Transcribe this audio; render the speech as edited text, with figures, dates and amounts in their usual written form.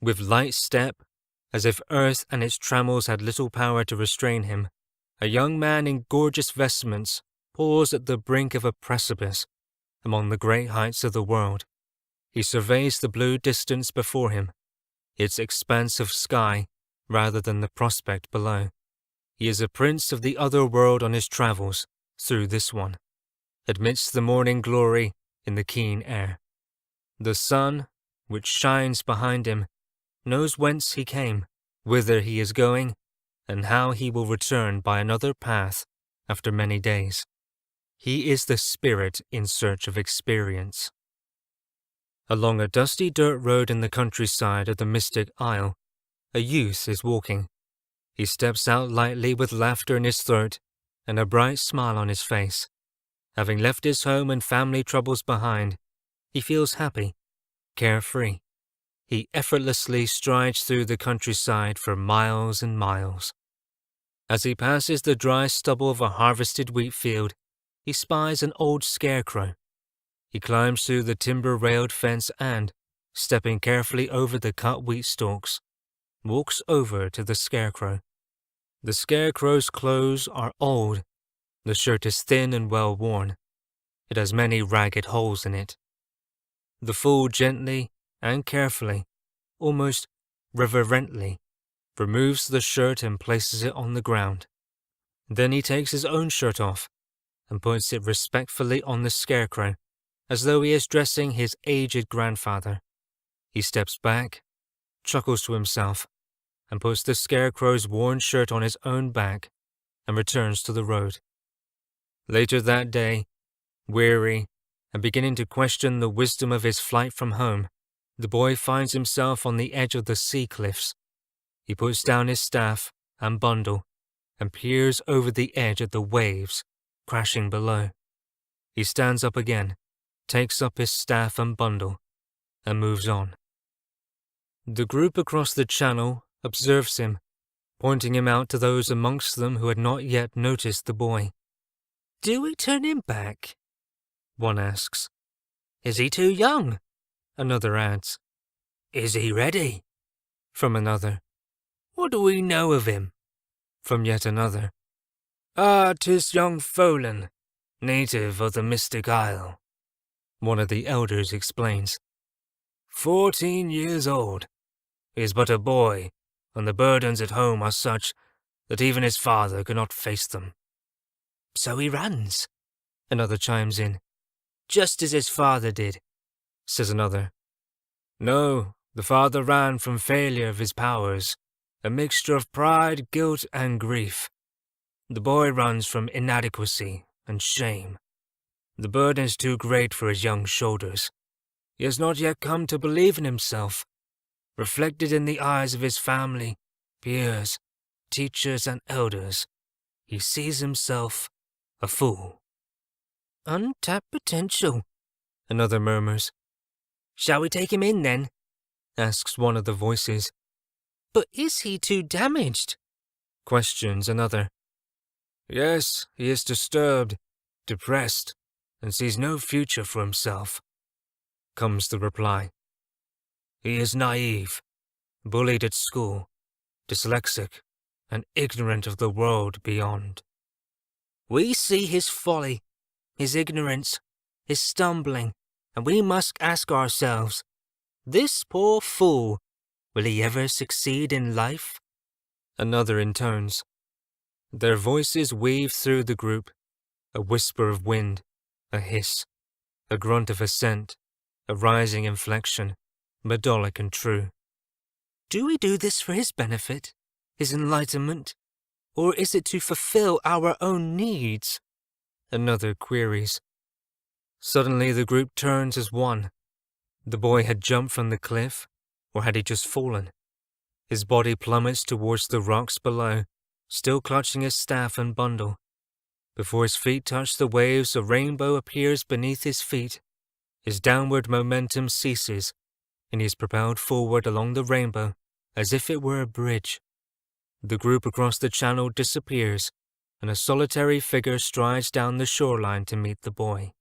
With light step, as if earth and its trammels had little power to restrain him, a young man in gorgeous vestments paused at the brink of a precipice among the great heights of the world. He surveys the blue distance before him, its expanse of sky rather than the prospect below. He is a prince of the other world on his travels through this one, amidst the morning glory in the keen air. The sun, which shines behind him, knows whence he came, whither he is going, and how he will return by another path after many days. He is the spirit in search of experience. Along a dusty dirt road in the countryside of the Mystic Isle, a youth is walking. He steps out lightly with laughter in his throat and a bright smile on his face. Having left his home and family troubles behind, he feels happy, carefree. He effortlessly strides through the countryside for miles and miles. As he passes the dry stubble of a harvested wheat field, he spies an old scarecrow. He climbs through the timber-railed fence and, stepping carefully over the cut wheat stalks, walks over to the scarecrow. The scarecrow's clothes are old. The shirt is thin and well worn. It has many ragged holes in it. The fool gently and carefully, almost reverently, removes the shirt and places it on the ground. Then he takes his own shirt off and puts it respectfully on the scarecrow, as though he is dressing his aged grandfather. He steps back, chuckles to himself, and puts the scarecrow's worn shirt on his own back and returns to the road. Later that day, weary and beginning to question the wisdom of his flight from home, the boy finds himself on the edge of the sea cliffs. He puts down his staff and bundle and peers over the edge at the waves crashing below. He stands up again, takes up his staff and bundle, and moves on. The group across the channel observes him, pointing him out to those amongst them who had not yet noticed the boy. "Do we turn him back?" one asks. "Is he too young?" another adds. "Is he ready?" from another. "What do we know of him?" from yet another. "Ah, 'tis young Folan, native of the Mystic Isle," one of the elders explains. 14 years old. He is but a boy, and the burdens at home are such that even his father could not face them. "So he runs," another chimes in. "Just as his father did," says another. "No, the father ran from failure of his powers, a mixture of pride, guilt, and grief. The boy runs from inadequacy and shame. The burden is too great for his young shoulders. He has not yet come to believe in himself. Reflected in the eyes of his family, peers, teachers, and elders, he sees himself a fool." "Untapped potential," another murmurs. "Shall we take him in, then?" asks one of the voices. "But is he too damaged?" questions another. "Yes, he is disturbed, depressed, and sees no future for himself," comes the reply. "He is naive, bullied at school, dyslexic, and ignorant of the world beyond." "We see his folly, his ignorance, his stumbling, and we must ask ourselves, this poor fool, will he ever succeed in life?" another intones. Their voices weave through the group, a whisper of wind, a hiss, a grunt of assent, a rising inflection, Madolic and true. "Do we do this for his benefit, his enlightenment, or is it to fulfill our own needs?" another queries. Suddenly the group turns as one. The boy had jumped from the cliff, or had he just fallen? His body plummets towards the rocks below, still clutching his staff and bundle. Before his feet touch the waves, a rainbow appears beneath his feet. His downward momentum ceases, and he is propelled forward along the rainbow as if it were a bridge. The group across the channel disappears, and a solitary figure strides down the shoreline to meet the boy.